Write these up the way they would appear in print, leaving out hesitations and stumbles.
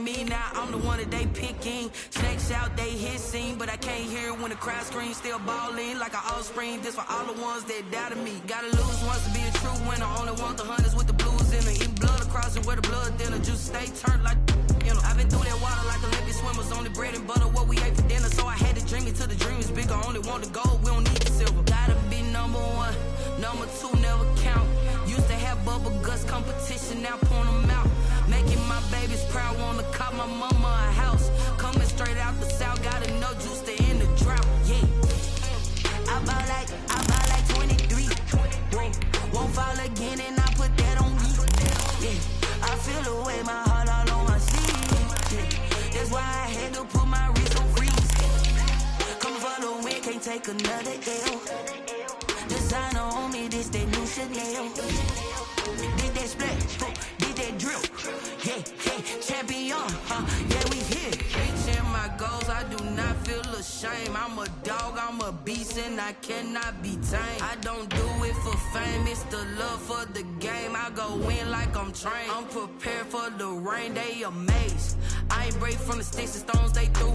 me, now I'm the one that they picking. Snakes out, they hissing, but I can't hear when the crowd screams. Still balling like an offspring. This for all the ones that doubted me. Gotta lose once to be a true winner. Only want the hunters with the blues in it. Eating blood across it where the blood dinner. Just stay turned like you know. I've been through that water like Olympic swimmers. Only bread and butter what we ate for dinner. So I had to dream it till the dream is bigger. Only want the gold, we don't need the silver. Gotta be number one, number two never count. Used to have bubble guts competition, now point them out. Making my babies proud, wanna cop my mama a house. Coming straight out the south, got enough juice to end the drought. Yeah, I bought like 23. Whoa, won't fall again, and I put that on me. Yeah, I feel the way my heart all on my sleeve. Yeah, that's why I had to put my wrist on freeze. Coming for the win, can't take another L. Designer on me, this that new Chanel. Did that split, did that drill. Yeah, yeah, champion, yeah, we here. Reaching my goals, I do not feel ashamed. I'm a dog, I'm a beast, and I cannot be tamed. I don't do it for fame, it's the love for the game. I go in like I'm trained. I'm prepared for the rain, they amazed. I ain't break from the sticks and stones they threw.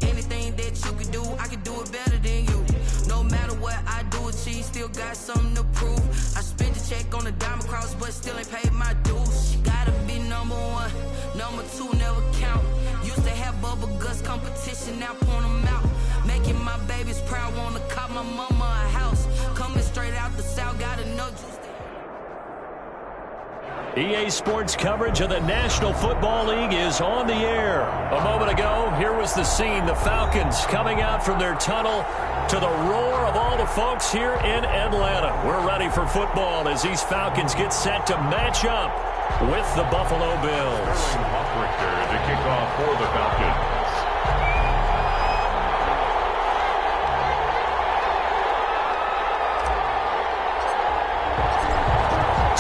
Anything that you can do, I can do it better than you. No matter what I do, achieve, still got something to prove. I spent the check on the diamond cross, but still ain't paid my dues. Gotta be number one, number two never count. Used to have bubble guts competition, now point them out. Making my babies proud, wanna cop my mama a house. Coming straight out the south, gotta know juice. EA Sports coverage of the National Football League is on the air. A moment ago, here was the scene. The Falcons coming out from their tunnel to the roar of all the folks here in Atlanta. We're ready for football as these Falcons get set to match up with the Buffalo Bills. Sterling Hoffrichter to kick off for the Falcons.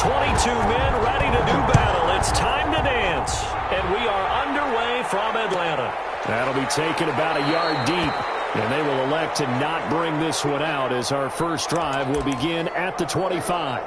22 men ready to do battle. It's time to dance. And we are underway from Atlanta. That'll be taken about a yard deep. And they will elect to not bring this one out as our first drive will begin at the 25.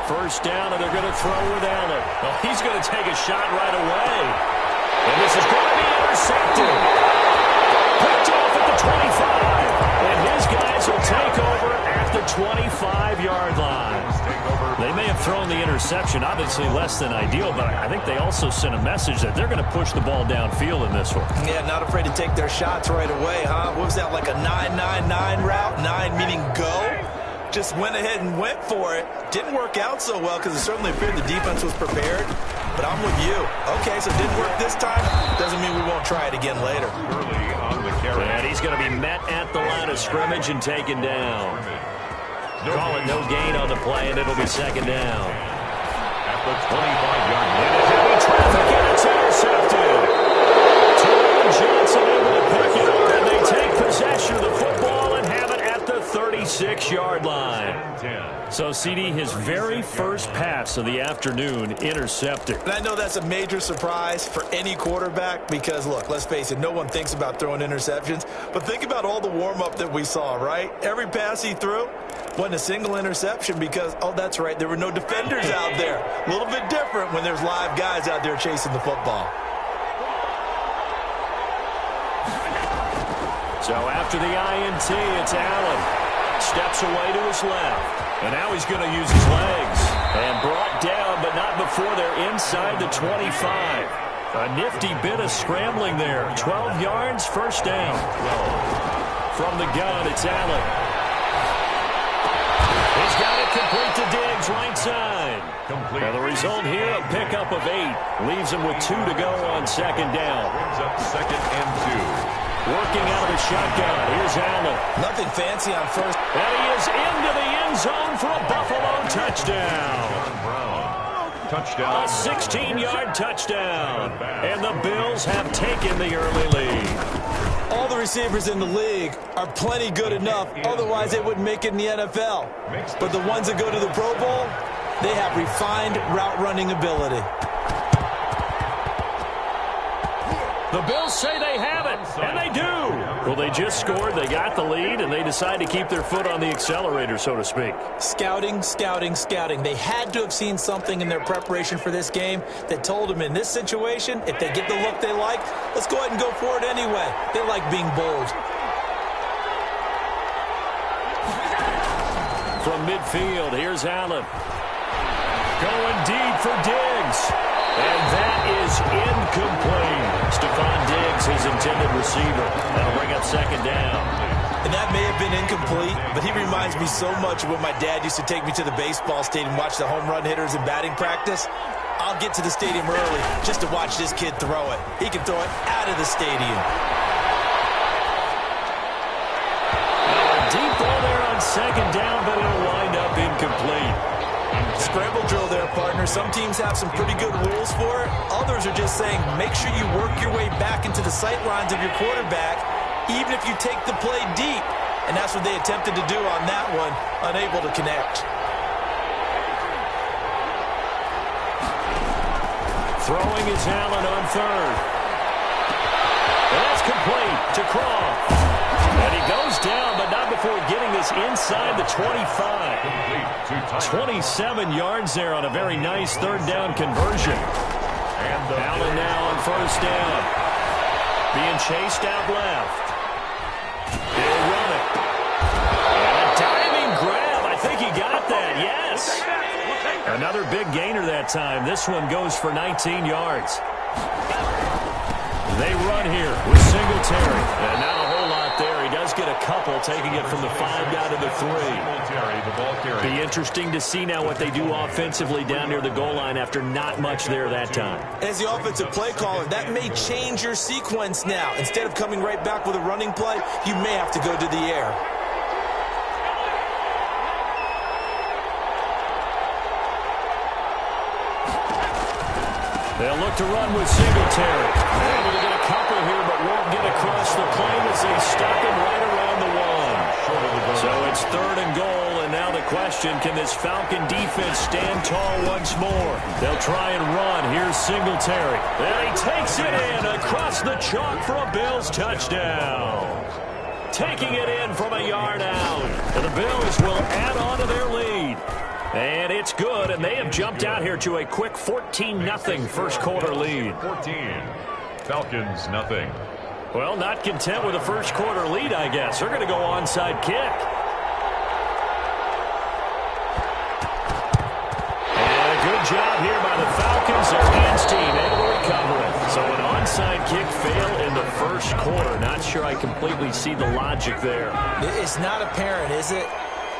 First down, and they're going to throw with Allen. Well, he's going to take a shot right away. And this is going to be intercepted. Picked off at the 25. And his guys will take over at the 25-yard line. They may have thrown the interception, obviously less than ideal, but I think they also sent a message that they're going to push the ball downfield in this one. Yeah, not afraid to take their shots right away, huh? What was that, like a 9-9-9 route? 9 meaning go? Just went ahead and went for it. Didn't work out so well because it certainly appeared the defense was prepared. But I'm with you. Okay, so it didn't work this time. Doesn't mean we won't try it again later. Early on the carry. And he's going to be met at the line of scrimmage and taken down. Call it no gain on the play, and it'll be second down. At the 25-yard line. Heavy traffic, and it's intercepted. Terrell Johnson able to pick it up, and they take possession of the football and have it at the 36-yard line. So, CD, his very first pass of the afternoon intercepted. And I know that's a major surprise for any quarterback because, look, let's face it, no one thinks about throwing interceptions. But think about all the warm-up that we saw, right? Every pass he threw wasn't a single interception because, oh, that's right, there were no defenders out there. A little bit different when there's live guys out there chasing the football. So after the INT, it's Allen. Steps away to his left. And now he's going to use his legs. And brought down, but not before they're inside the 25. A nifty bit of scrambling there. 12 yards, first down. From the gun, it's Allen. He's got it complete to Diggs, right side. Complete. And the result here, a pickup of 8. Leaves him with 2 to go on second down. Brings up second and 2. Working out of the shotgun. Here's Allen. Nothing fancy on first. And he is into the end zone for a Buffalo touchdown. touchdown. A 16-yard touchdown. And the Bills have taken the early lead. All the receivers in the league are plenty good enough. Otherwise, they wouldn't make it in the NFL. But the ones that go to the Pro Bowl, they have refined route running ability. The Bills say they have it, and they do. Well, they just scored, they got the lead, and they decide to keep their foot on the accelerator, so to speak. Scouting, scouting, scouting. They had to have seen something in their preparation for this game that told them in this situation, if they get the look they like, let's go ahead and go for it anyway. They like being bold. From midfield, here's Allen. Going deep for Diggs. And that is incomplete. Stephon Diggs, his intended receiver. That'll bring up second down. And that may have been incomplete, but he reminds me so much of when my dad used to take me to the baseball stadium, watch the home run hitters in batting practice. I'll get to the stadium early just to watch this kid throw it. He can throw it out of the stadium. Now a deep ball there on second down, but it'll wind up incomplete. Scramble drill there, partner. Some teams have some pretty good rules for it. Others are just saying make sure you work your way back into the sight lines of your quarterback, even if you take the play deep. And that's what they attempted to do on that one, unable to connect. Throwing is Allen on third. And that's complete to Croft. And he goes down, but not before getting this inside the 25. 27 yards there on a very nice third down conversion. Allen now on first down. Being chased out left. He'll run it. And a diving grab. I think he got that, yes. Another big gainer that time. This one goes for 19 yards. They run here with Singletary. And not a whole lot there. He does get a couple, taking it from the 5 down to the 3. Be interesting to see now what they do offensively down near the goal line after not much there that time. As the offensive play caller, that may change your sequence now. Instead of coming right back with a running play, you may have to go to the air. They'll look to run with Singletary. Able to get a couple here, but won't get across the plane as they stop him right around the one. So it's third and goal, and now the question, can this Falcon defense stand tall once more? They'll try and run. Here's Singletary. And he takes it in across the chalk for a Bills touchdown. Taking it in from a yard out. And the Bills will add on to their lead. And it's good, and they have jumped out here to a quick 14-0 first quarter lead. 14. Falcons, nothing. Well, not content with a first quarter lead, I guess. They're going to go onside kick. And a good job here by the Falcons. Their hands team able to recover it. So an onside kick fail in the first quarter. Not sure I completely see the logic there. It's not apparent, is it?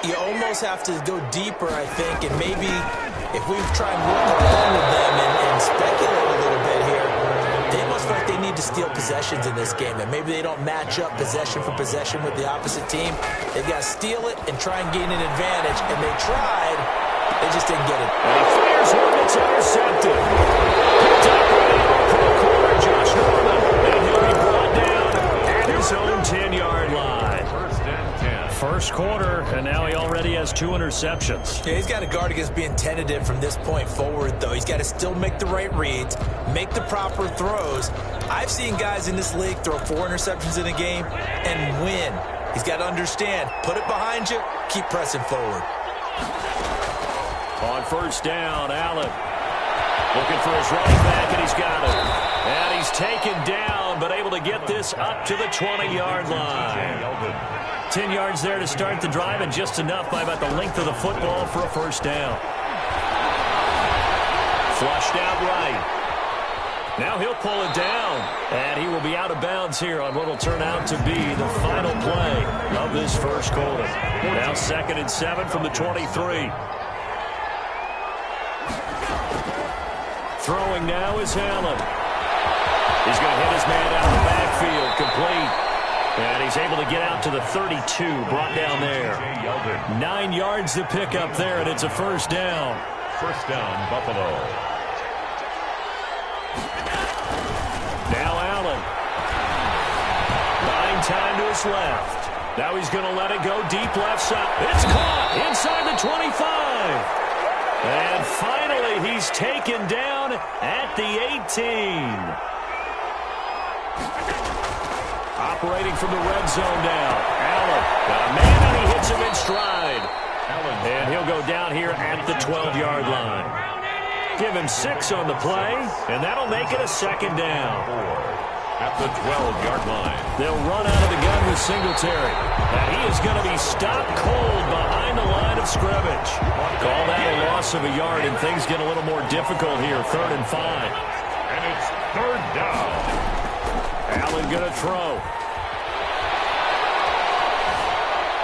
You almost have to go deeper, I think, and maybe if we try and work along with them and speculate a little bit here, they must feel like they need to steal possessions in this game, and maybe they don't match up possession for possession with the opposite team. They've got to steal it and try and gain an advantage, and they tried. They just didn't get it. And he fires one that's intercepted. Picked up from the corner, Josh Norman, and he'll be brought down at his own 10-yard line. First quarter, and now he already has 2 interceptions. Yeah, he's got to guard against being tentative from this point forward, though. He's got to still make the right reads, make the proper throws. I've seen guys in this league throw 4 interceptions in a game and win. He's got to understand, put it behind you, keep pressing forward. On first down, Allen looking for his running back, and he's got it. And he's taken down, but able to get this up to the 20-yard line. 10 yards there to start the drive, and just enough by about the length of the football for a first down. Flushed out right. Now he'll pull it down, and he will be out of bounds here on what will turn out to be the final play of this first quarter. Now 2nd and 7 from the 23. Throwing now is Allen. He's going to hit his man out of the backfield, complete. And he's able to get out to the 32, brought down there. 9 yards to pick up there, and it's a first down. First down, Buffalo. his left. Now he's going to let it go deep left side. It's caught inside the 25. And finally, he's taken down at the 18. Operating from the red zone now. Allen got a man, and he hits him in stride. And he'll go down here at the 12-yard line. Give him 6 on the play, and that'll make it a second down. At the 12-yard line. They'll run out of the gun with Singletary. And he is going to be stopped cold behind the line of scrimmage. Call that a loss of a yard, and things get a little more difficult here. 3rd and 5. And it's 3rd down. Allen going to throw.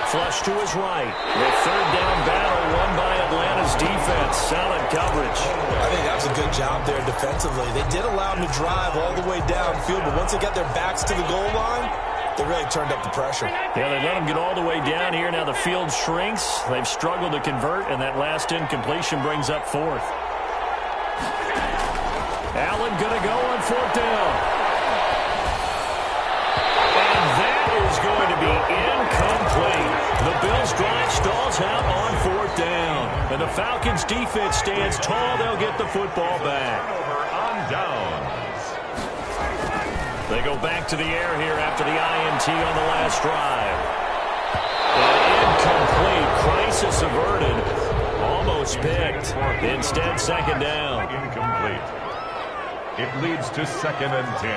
Flush to his right. The 3rd down battle won by Atlanta's defense. Solid coverage. I think that was a good job there defensively. They did allow him to drive all the way downfield, but once they got their backs to the goal line, they really turned up the pressure. Yeah, they let him get all the way down here. Now the field shrinks. They've struggled to convert, and that last incompletion brings up 4th. Allen going to go on 4th down. And that is going to be incomplete. The Bills' drive stalls out on 4th down. And the Falcons' defense stands tall. They'll get the football back. Over on downs. They go back to the air here after the INT on the last drive. Incomplete. Crisis averted. Almost picked. Instead, 2nd down. Incomplete. It leads to 2nd and 10.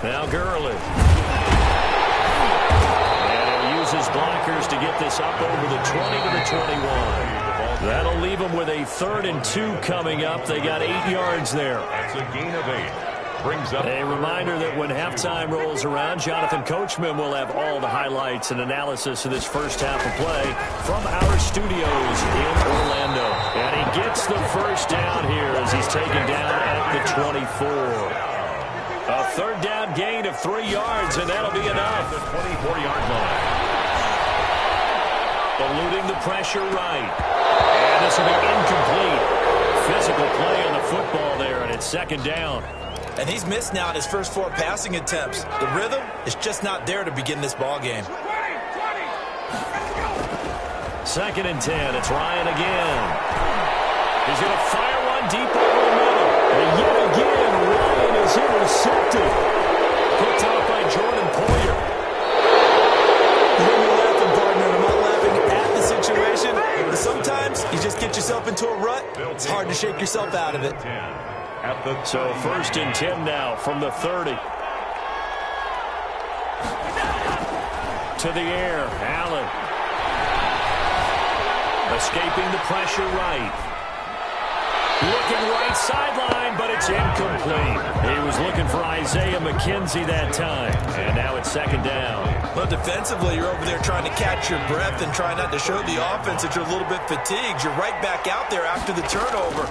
Now Gurley. And he'll use his blockers to get this up over the 20 to the 21. That'll leave them with a 3rd and 2 coming up. They got 8 yards there. That's a gain of 8. Brings up a reminder that when halftime rolls around, Jonathan Coachman will have all the highlights and analysis of this first half of play from our studios in Orlando. And he gets the first down here as he's taken down at the 24. A 3rd down gain of 3 yards, and that'll be enough. The 24-yard line. Eluding the pressure right. And this will be incomplete. Physical play on the football there, and it's 2nd down. And he's missed now in his first 4 passing attempts. The rhythm is just not there to begin this ball game. 2nd and 10. It's Ryan again. He's going to fire one deep over the middle. And yet again, Ryan is intercepted. Picked off by Jordan Poyer. You're laughing, partner. I'm not laughing at the situation. But sometimes you just get yourself into a rut. It's hard to shake yourself out of it. So 1st and 10 now from the 30. To the air, Allen. Escaping the pressure right. Looking right sideline, but it's incomplete. He was looking for Isaiah McKenzie that time. And now it's 2nd down. Well, defensively, you're over there trying to catch your breath and try not to show the offense that you're a little bit fatigued. You're right back out there after the turnover.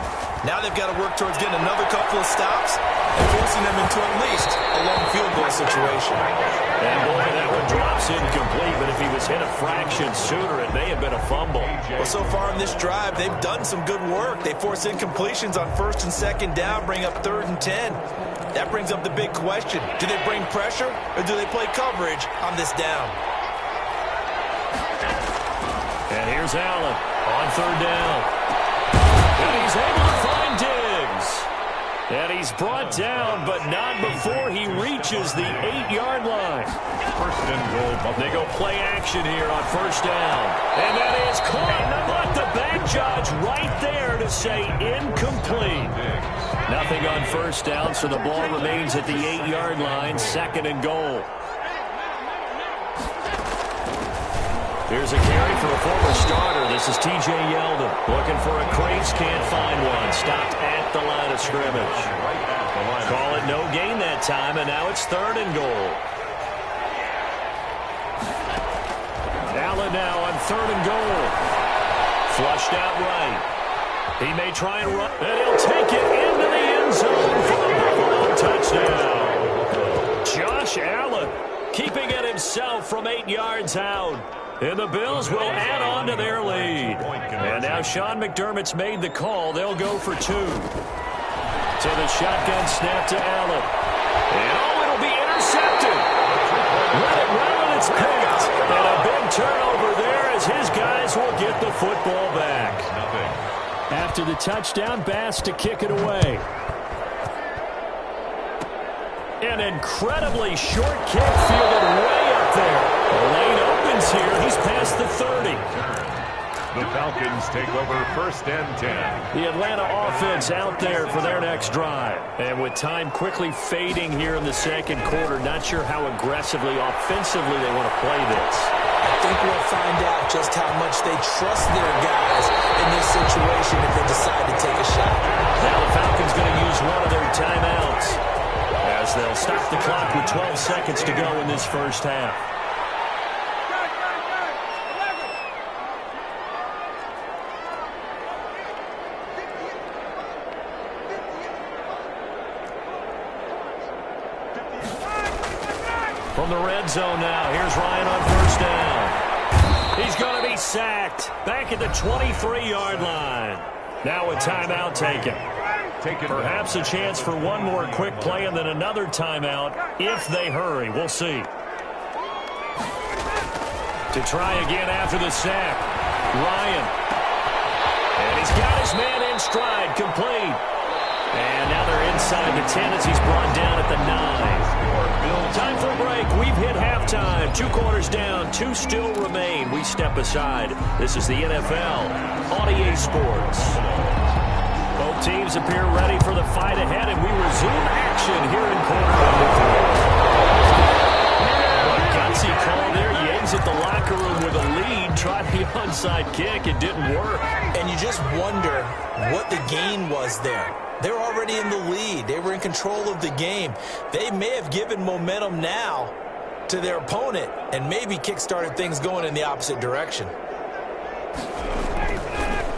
Now they've got to work towards getting another couple of stops and forcing them into at least a long field goal situation. And boy, that one drops incomplete, but if he was hit a fraction sooner, it may have been a fumble. Well, so far in this drive, they've done some good work. They force incompletions on 1st and 2nd down, bring up 3rd and 10. That brings up the big question. Do they bring pressure or do they play coverage on this down? And here's Allen on 3rd down. And he's able to find Diggs. And he's brought down, but not before he reaches the 8-yard line. 1st and goal. They go play action here on 1st down. And that is caught. But the back judge right there to say incomplete. Nothing on 1st down, so the ball remains at the 8-yard line, 2nd and goal. Here's a carry for a former starter. This is T.J. Yeldon. Looking for a crease, can't find one. Stopped at the line of scrimmage. Call it no gain that time, and now it's 3rd and goal. Allen now on 3rd and goal. Flushed out right. He may try and run, and he'll take it into the end zone for the Buffalo touchdown. Josh Allen keeping it himself from 8 yards out. And the Bills will add on to their lead. And now Sean McDermott's made the call. They'll go for 2. To the shotgun snap to Allen. And it'll be intercepted. Let it run and it's picked. And a big turnover there as his guys will get the football back. After the touchdown, Bass to kick it away. An incredibly short kick fielded way up there. The lane opens here. He's past the 30. The Falcons take over 1st and 10. The Atlanta offense out there for their next drive. And with time quickly fading here in the second quarter, not sure how aggressively, offensively they want to play this. I think we'll find out just how much they trust their guys in this situation if they decide to take a shot. Now the Falcons going to use one of their timeouts as they'll stop the clock with 12 seconds to go in this first half. From the red zone now, here's Ryan on first down. He's going to be sacked back at the 23-yard line. Now a timeout taken. Perhaps a chance for one more quick play and then another timeout if they hurry. We'll see. To try again after the sack, Ryan. And he's got his man in stride, complete. And now they're inside the 10 as he's brought down at the 9. Time for a break. We've hit halftime. 2 quarters down. 2 still remain. We step aside. This is the NFL on EA Sports. Both teams appear ready for the fight ahead, and we resume action here in quarter number 3. A gutsy call there. You exit the locker room with a lead. Tried the onside kick. It didn't work. And you just wonder what the gain was there. They're already in the lead. They were in control of the game. They may have given momentum now to their opponent and maybe kick-started things going in the opposite direction.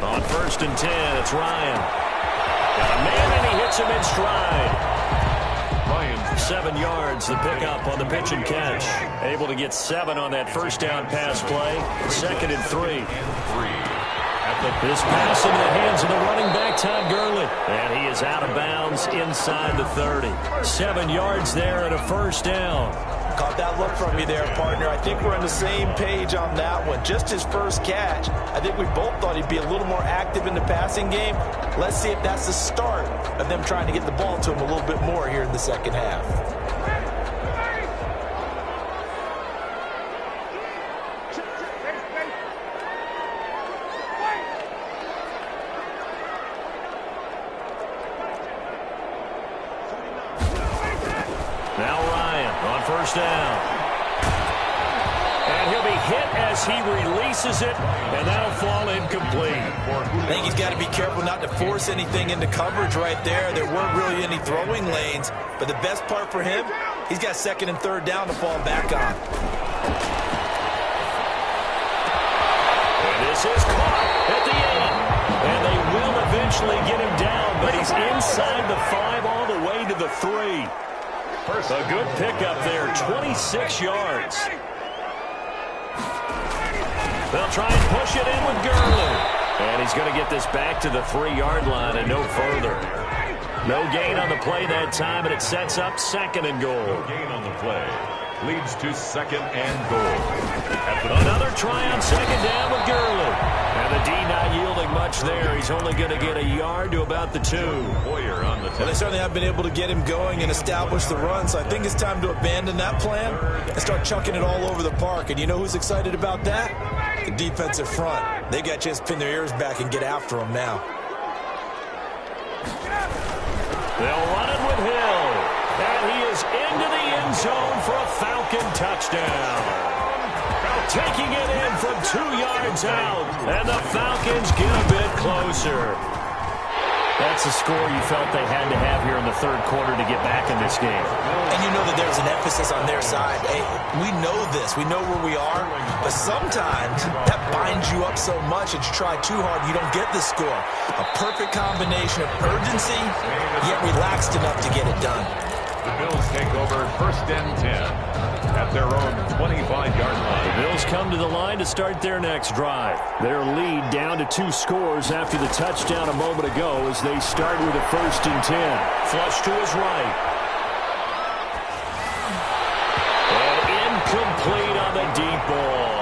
On 1st and 10, it's Ryan. Got a man, and he hits him in stride. Ryan, 7 yards, the pickup on the pitch and catch. Able to get 7 on that first down pass play. 2nd and 3. This pass into the hands of the running back, Todd Gurley. And he is out of bounds inside the 30. 7 yards there and a first down. Caught that look from you there, partner. I think we're on the same page on that one. Just his first catch. I think we both thought he'd be a little more active in the passing game. Let's see if that's the start of them trying to get the ball to him a little bit more here in the second half. First down. And he'll be hit as he releases it, and that'll fall incomplete. I think he's got to be careful not to force anything into coverage right there. There weren't really any throwing lanes, but the best part for him, he's got 2nd and 3rd down to fall back on. And this is caught at the 8. And they will eventually get him down, but he's inside the 5 all the way to the 3. A good pickup there, 26 yards. They'll try and push it in with Gurley. And he's going to get this back to the 3-yard line and no further. No gain on the play that time, and it sets up 2nd and goal. No gain on the play. Leads to 2nd and goal. Another try on 2nd down with Gurley. And the D not yielding much there. He's only going to get a yard to about the 2. Hoyer on the 10. Well, they certainly have been able to get him going and establish the run, so I think it's time to abandon that plan and start chucking it all over the park. And you know who's excited about that? The defensive front. They got a chance to pin their ears back and get after him now. They'll run it with Hill. And he is into the end zone for a Falcon touchdown. Taking it in from 2 yards out. And the Falcons get a bit closer. That's a score you felt they had to have here in the 3rd quarter to get back in this game. And you know that there's an emphasis on their side. Hey, we know this. We know where we are. But sometimes that binds you up so much that you try too hard, you don't get the score. A perfect combination of urgency, yet relaxed enough to get it done. The Bills take over 1st and 10. at their own 25-yard line. The Bills come to the line to start their next drive. Their lead down to 2 scores after the touchdown a moment ago as they start with a 1st and 10. Flush to his right. And incomplete on the deep ball.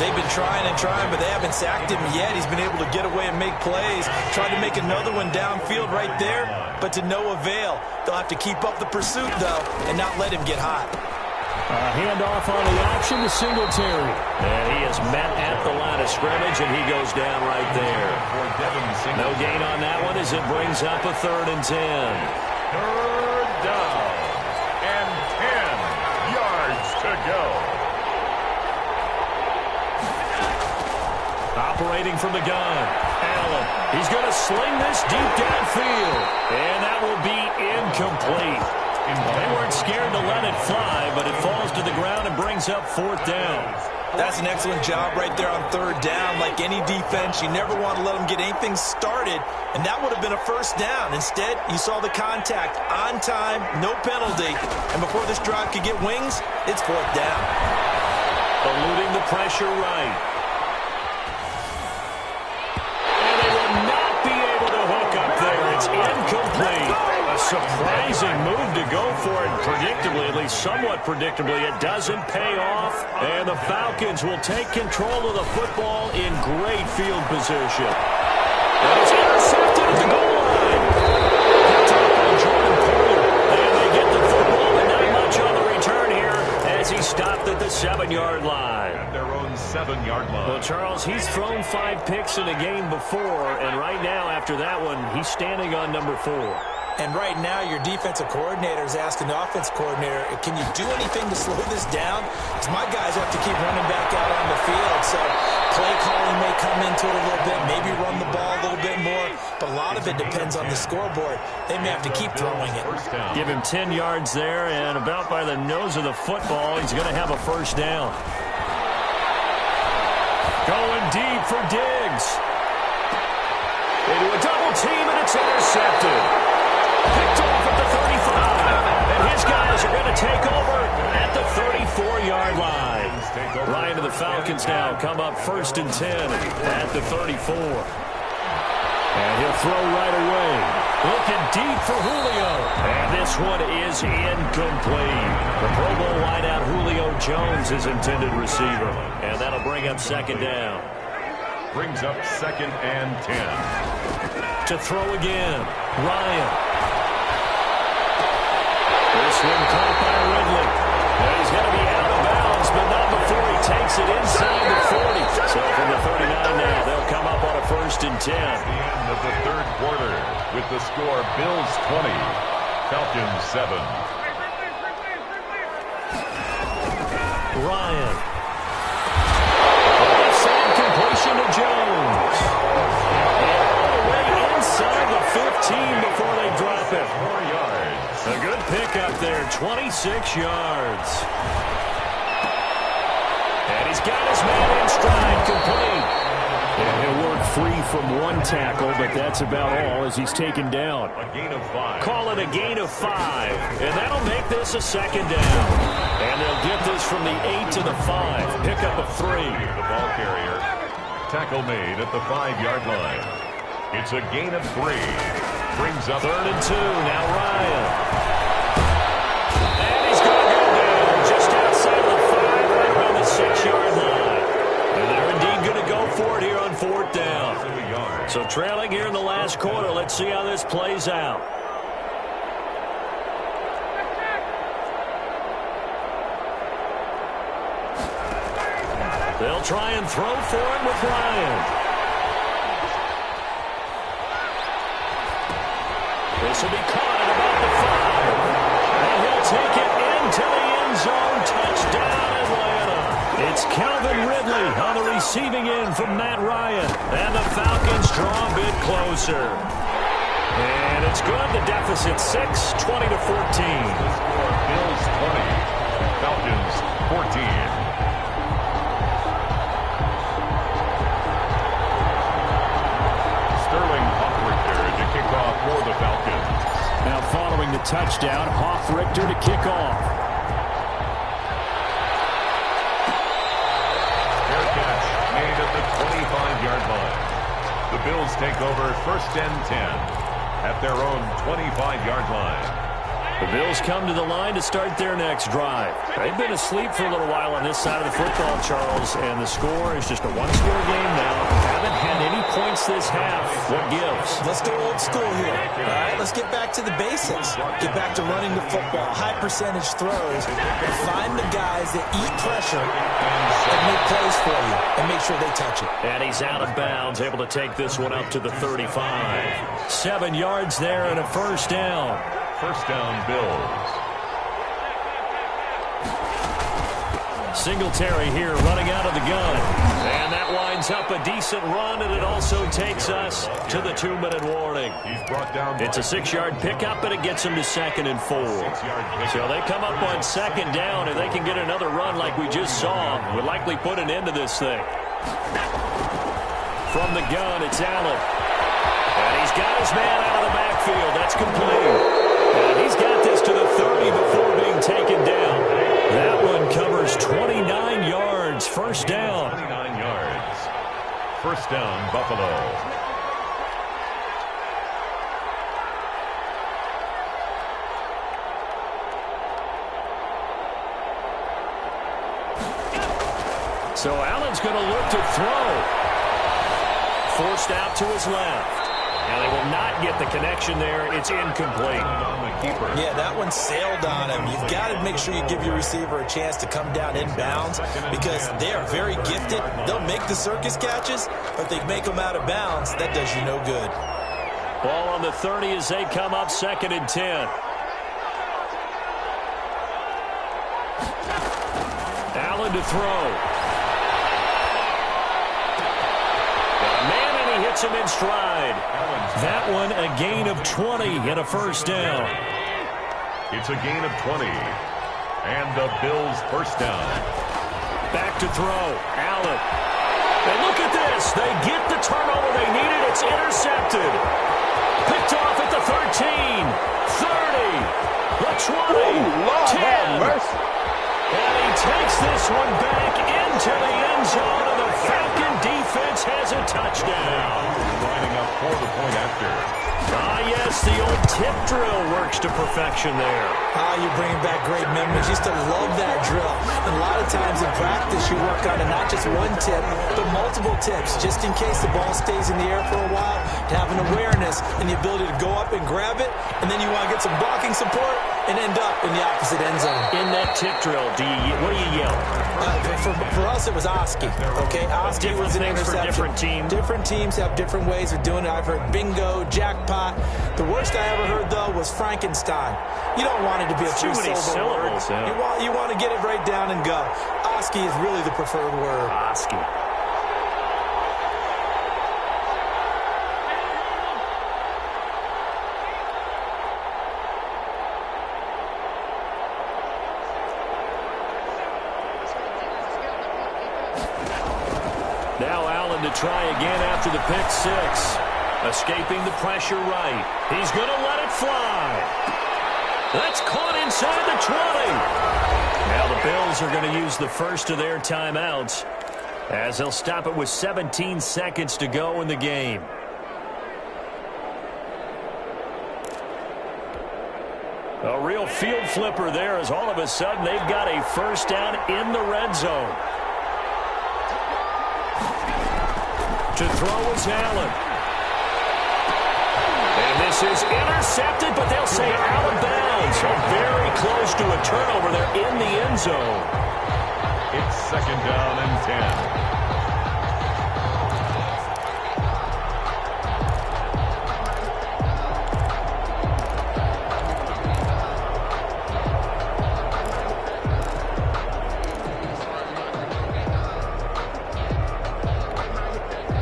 They've been trying and trying, but they haven't sacked him yet. He's been able to get away and make plays. Tried to make another one downfield right there, but to no avail. They'll have to keep up the pursuit, though, and not let him get hot. Handoff on the option to Singletary. And he is met at the line of scrimmage, and he goes down right there. No gain on that one as it brings up a 3rd and 10. 3rd down and 10 yards to go. Operating from the gun, Allen. He's going to sling this deep downfield, and that will be incomplete. They weren't scared to let it fly, but it falls to the ground and brings up 4th down. That's an excellent job right there on 3rd down. Like any defense, you never want to let them get anything started, and that would have been a 1st down. Instead, you saw the contact on time, no penalty, and before this drive could get wings, it's 4th down. Eluding the pressure right. Incomplete. A surprising move to go for it. Predictably, at least somewhat predictably, it doesn't pay off. And the Falcons will take control of the football in great field position. And it's intercepted at the goal line. Picked up on Jordan Poole. And they get the football, but not much on the return here as he stopped at the 7-yard line. At their own 7-yard line. Well, Charles, he's thrown 5 picks in a game before, and right now, after that one, he's standing on number 4. And right now, your defensive coordinator is asking the offense coordinator, can you do anything to slow this down? Because my guys have to keep running back out on the field. So play calling may come into it a little bit, maybe run the ball a little bit more. But a lot of it depends on the scoreboard. They may have to keep throwing it. Give him 10 yards there, and about by the nose of the football, he's going to have a 1st down. Going deep for Diggs. Into a double team, and it's intercepted. Picked off at the 35. And his guys are going to take over at the 34-yard line. Ryan to the Falcons now come up 1st and 10 at the 34. And he'll throw right away. Looking deep for Julio. And this one is incomplete. The Pro Bowl wideout Julio Jones is intended receiver. And that'll bring up 2nd down. Brings up 2nd and 10. To throw again. Ryan. This one caught by Ridley. And he's going to be out of bounds, but not before he takes it inside the 40. So from the 39 now, they'll come up on a 1st and 10. At the end of the 3rd quarter with the score Bills 20, Falcons 7. Ryan. Offside completion to Jones. And all the way inside the 15 before they drop it. 4 yards. A good pickup there, 26 yards. And he's got his man in stride, complete. And he'll work free from 1 tackle, but that's about all as he's taken down. A gain of 5. Call it a gain of 5, and that'll make this a 2nd down. And they'll get this from the 8 to the 5. Pickup of 3. The ball carrier. Tackle made at the 5-yard line. It's a gain of 3. Brings up 3rd and 2. Now Ryan. And he's going to go down just outside of the 5, right around the 6-yard line. And they're indeed going to go for it here on 4th down. So trailing here in the last quarter. Let's see how this plays out. They'll try and throw for it with Ryan. This will be caught at about the 5. And he'll take it into the end zone. Touchdown, Atlanta. It's Calvin Ridley on the receiving end from Matt Ryan. And the Falcons draw a bit closer. And it's good. The deficit 6, 20 to 14. Bills 20, Falcons 14. For the Falcons. Now following the touchdown, Hofrichter to kick off. 25-yard line. The Bills take over 1st and 10 at their own 25-yard line. The Bills come to the line to start their next drive. They've been asleep for a little while on this side of the football, Charles, and the score is just a one-score game now. Haven't had any points this half. What gives? Let's go old school here. All right, let's get back to the basics. Get back to running the football, high percentage throws, and find the guys that eat pressure and make plays for you and make sure they touch it. And he's out of bounds, able to take this one up to the 35. 7 yards there and a first down. First down, Bills. Singletary here running out of the gun. And that winds up a decent run, and it also takes us to the 2-minute warning. He's brought down. It's a 6-yard pickup, and it gets him to 2nd and 4. So they come up on 2nd down, and they can get another run like we just saw. Would likely put an end to this thing. From the gun, it's Allen. And he's got his man out of the backfield. That's complete. And he's got this to the 30 before being taken down. That one covers 29 yards. First down. 29 yards. First down, Buffalo. So Allen's going to look to throw. Forced out to his left. And they will not get the connection there. It's incomplete. Yeah, that one sailed on him. You've got to make sure you give your receiver a chance to come down inbounds because they are very gifted. They'll make the circus catches, but they make them out of bounds. That does you no good. Ball on the 30 as they come up 2nd and 10. Allen to throw. Hits him in stride. That one a gain of 20 and a first down. It's a gain of 20. And the Bills first down. Back to throw. Allen. And look at this. They get the turnover they needed. It's intercepted. Picked off at the 13. 30. The 20. Lord 10. have mercy. And he takes this one back into the end zone, and the Falcon defense has a touchdown. Lining up for the point after. Ah, yes, the old tip drill works to perfection there. Ah, you're bringing back great memories. Used to love that drill. And a lot of times in practice, you work on not just one tip, but multiple tips, just in case the ball stays in the air for a while, to have an awareness and the ability to go up and grab it, and then you want to get some blocking support and end up in the opposite end zone. In that tip drill, what do you yell? For us, it was Oski. Okay, Oski was an interception. Different teams. Different teams have different ways of doing it. I've heard bingo, jackpot. The worst I ever heard, though, was Frankenstein. You don't want it to be a three-syllable word. You want to get it right down and go. Oski is really the preferred word. Oski. Now Allen to try again after the pick six. Escaping the pressure right. He's going to let it fly. That's caught inside the 20. Now the Bills are going to use the first of their timeouts as they'll stop it with 17 seconds to go in the game. A real field flipper there as all of a sudden they've got a first down in the red zone. To throw is Allen. And this is intercepted, but they'll say out of bounds. So very close to a turnover there in the end zone. It's 2nd down and 10.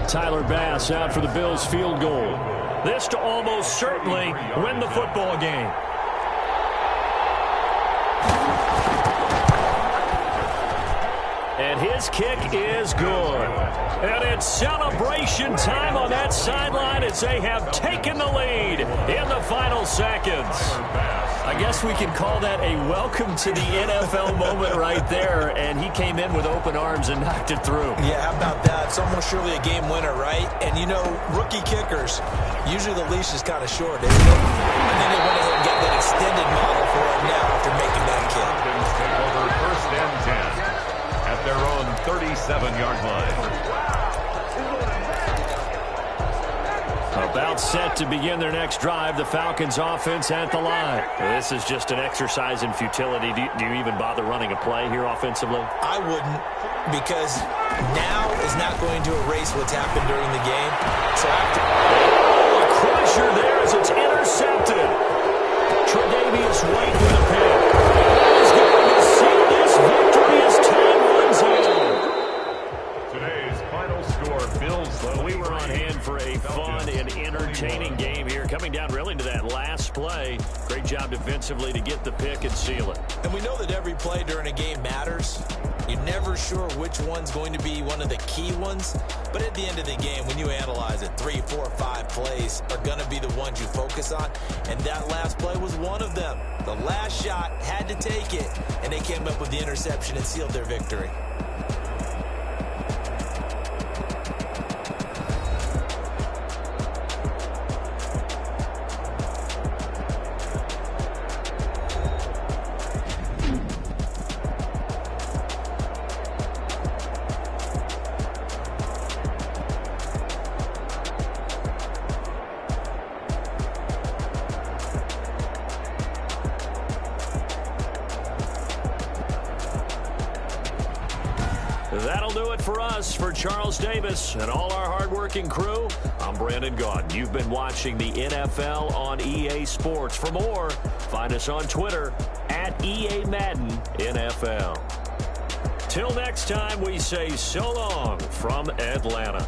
Tyler Bass out for the Bills field goal. This to almost certainly win the football game. And his kick is good. And it's celebration time on that sideline as they have taken the lead in the final seconds. I guess guess we can call that a welcome to the NFL moment right there, and he came in with open arms and knocked it through. Yeah, how about that? It's almost surely a game winner, right? And, you know, rookie kickers, usually the leash is kind of short, isn't it? I think they went ahead and got that extended model for him now after making that kick. Falcons take over 1st and 10 at their own 37-yard line. About set to begin their next drive, the Falcons offense at the line. This is just an exercise in futility. Do you even bother running a play here offensively? I wouldn't, because now is not going to erase what's happened during the game. So after... Oh, a crusher there as it's intercepted. Tre'Davious White with a pick. He's going to seal this victory as time runs out. Today's final score, Bills. Well, we were on hand for a fun and entertaining game here, coming down really to that last play. Great job defensively to get the pick and seal it. And we know that every play during a game matters. You're never sure which one's going to be one of the key ones. But at the end of the game, when you analyze it, 3, 4, 5 plays are going to be the ones you focus on. And that last play was one of them. The last shot had to take it, and they came up with the interception and sealed their victory. That'll do it for us. For Charles Davis and all our hardworking crew, I'm Brandon Gaudin. You've been watching the NFL on EA Sports. For more, find us on Twitter at EA Madden NFL. Till next time, we say so long from Atlanta.